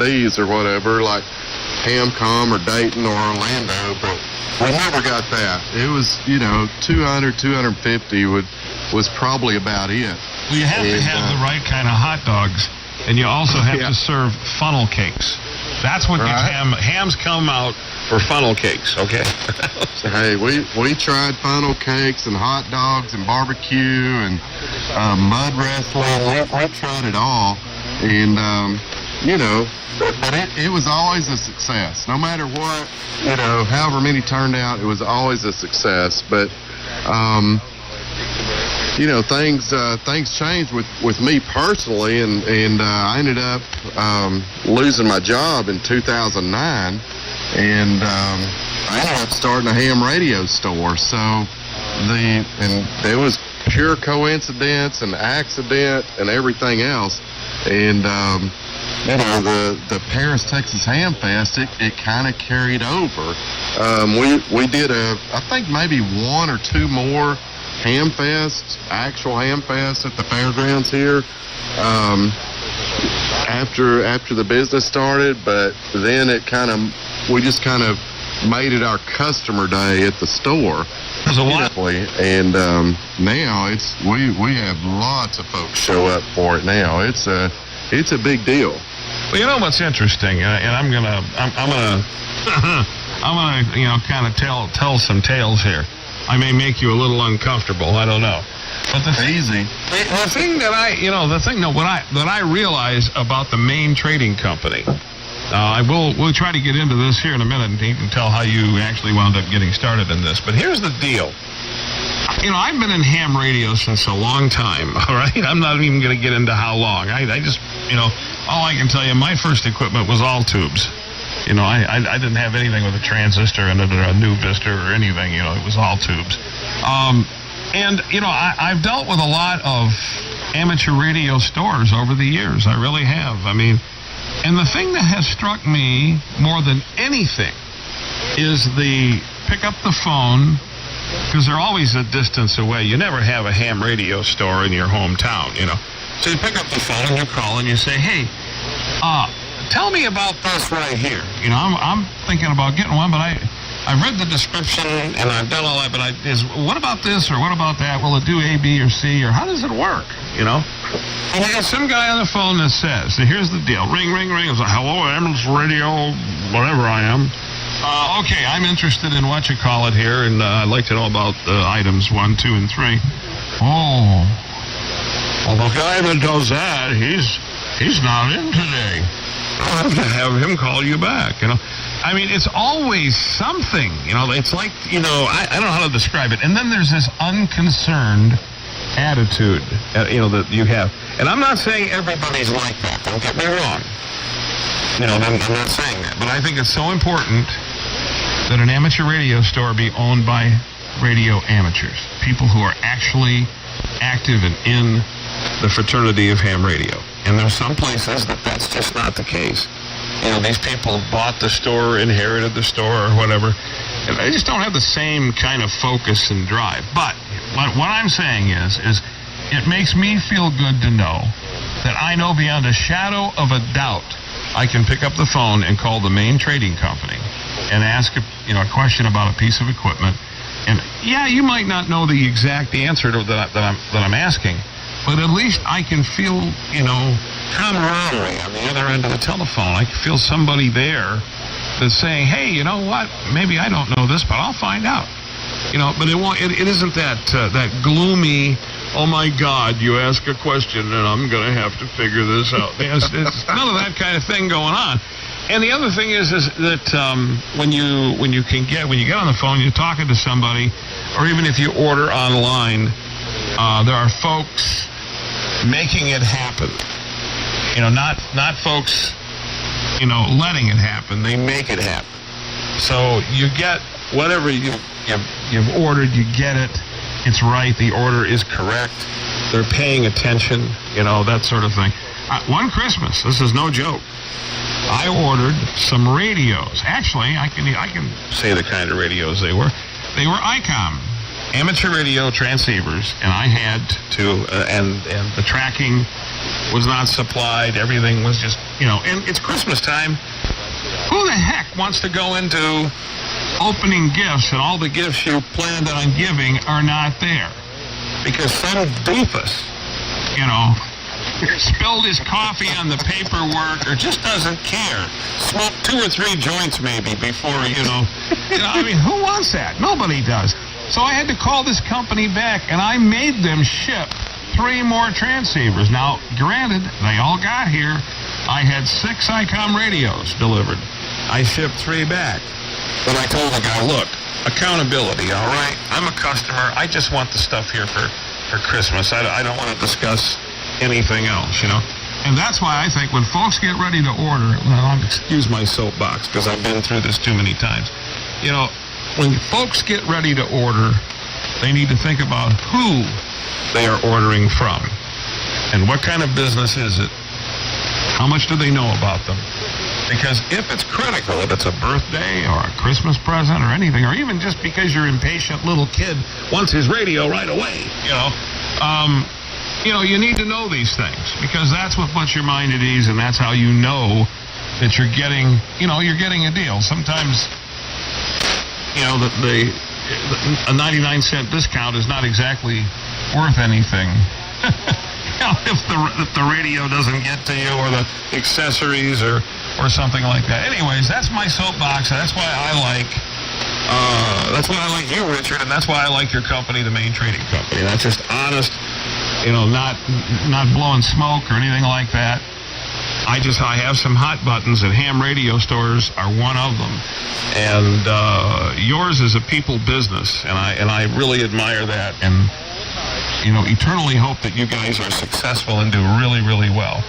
D's or whatever, like Hamcom or Dayton or Orlando, but we never got that. It was, 200, 250 was probably about it. Well, you have to have the right kind of hot dogs, and you also have to serve funnel cakes. That's what hams come out for, funnel cakes, okay? Hey, we tried funnel cakes and hot dogs and barbecue and mud wrestling. We tried it all, and but it was always a success. No matter what, however many turned out, it was always a success. But things changed with me personally, and I ended up losing my job in 2009, and I ended up starting a ham radio store. So it was pure coincidence and accident and everything else. And the Paris, Texas Ham Fest, it kind of carried over. We did I think maybe one or two more actual ham fests at the fairgrounds here after the business started, but then we just kind of made it our customer day at the store. And now we have lots of folks show up for it now. It's a big deal. Well, you know what's interesting, and I'm gonna kind of tell some tales here. I may make you a little uncomfortable. I don't know. But the thing that I realize about the Maine Trading Company, we'll try to get into this here in a minute, and you can tell how you actually wound up getting started in this. But here's the deal. I've been in ham radio since a long time, all right? I'm not even going to get into how long. I just, all I can tell you, my first equipment was all tubes. I didn't have anything with a transistor in it or a new Vista or anything. It was all tubes. I've dealt with a lot of amateur radio stores over the years. I really have. And the thing that has struck me more than anything is the pick up the phone, because they're always a distance away. You never have a ham radio store in your hometown, So you pick up the phone and you call and you say, hey, tell me about this right here. I'm thinking about getting one, but I've read the description and I've done all that, but what about this or what about that? Will it do A, B, or C, or how does it work, And you got some guy on the phone that says, so here's the deal. Ring, ring, ring. It's like, hello, Emerald's Radio, whatever I am. Okay, I'm interested in what you call it here, and I'd like to know about items 1, 2, and 3. Oh, well, the guy that does that, he's not in today. I'll have to have him call you back, it's always something, it's like, I don't know how to describe it. And then there's this unconcerned attitude, that you have. And I'm not saying everybody's like that, don't get me wrong. I'm not saying that. But I think it's so important that an amateur radio store be owned by radio amateurs, people who are actually active and in the fraternity of ham radio. And there's some places that's just not the case. These people bought the store, inherited the store, or whatever, and they just don't have the same kind of focus and drive. But what I'm saying is it makes me feel good to know that I know beyond a shadow of a doubt I can pick up the phone and call the Maine Trading Company and ask a question about a piece of equipment. And you might not know the exact answer to that I'm asking, but at least I can feel, camaraderie on the other end of the telephone. I can feel somebody there that's saying, hey, you know what? Maybe I don't know this, but I'll find out. But it isn't that gloomy, oh my God, you ask a question and I'm going to have to figure this out. It's none of that kind of thing going on. And the other thing is that when you get on the phone, you're talking to somebody, or even if you order online, there are folks making it happen. Not folks, letting it happen. They make it happen. So you get whatever you've ordered, you get it. It's right. The order is correct. They're paying attention, that sort of thing. One Christmas, this is no joke, I ordered some radios. Actually, I can say the kind of radios they were. They were ICOM, amateur radio transceivers, and I had to, and the tracking was not supplied. Everything was just and it's Christmas time. Who the heck wants to go into opening gifts and all the gifts you planned on giving are not there? Because some doofus, spilled his coffee on the paperwork or just doesn't care. Smoked 2 or 3 joints maybe before, who wants that? Nobody does. So I had to call this company back, and I made them ship 3 more transceivers. Now, granted, they all got here. I had 6 ICOM radios delivered. I shipped 3 back. But I told the guy, look, accountability, all right? I'm a customer. I just want the stuff here for Christmas. I don't want to discuss anything else, And that's why I think when folks get ready to order, excuse my soapbox because I've been through this too many times. When folks get ready to order, they need to think about who they are ordering from and what kind of business is it. How much do they know about them? Because if it's critical, if it's a birthday or a Christmas present or anything, or even just because your impatient little kid wants his radio right away, you need to know these things because that's what puts your mind at ease, and that's how you know that you're getting a deal. Sometimes, a 99-cent discount is not exactly worth anything. If the radio doesn't get to you or the accessories or something like that. Anyways, that's my soapbox. That's why I like you, Richard, and that's why I like your company, the Main Trading Company. That's just honest, not blowing smoke or anything like that. I have some hot buttons, and ham radio stores are one of them. And yours is a people business, and I really admire that. And eternally hope that you guys are successful and do really, really well.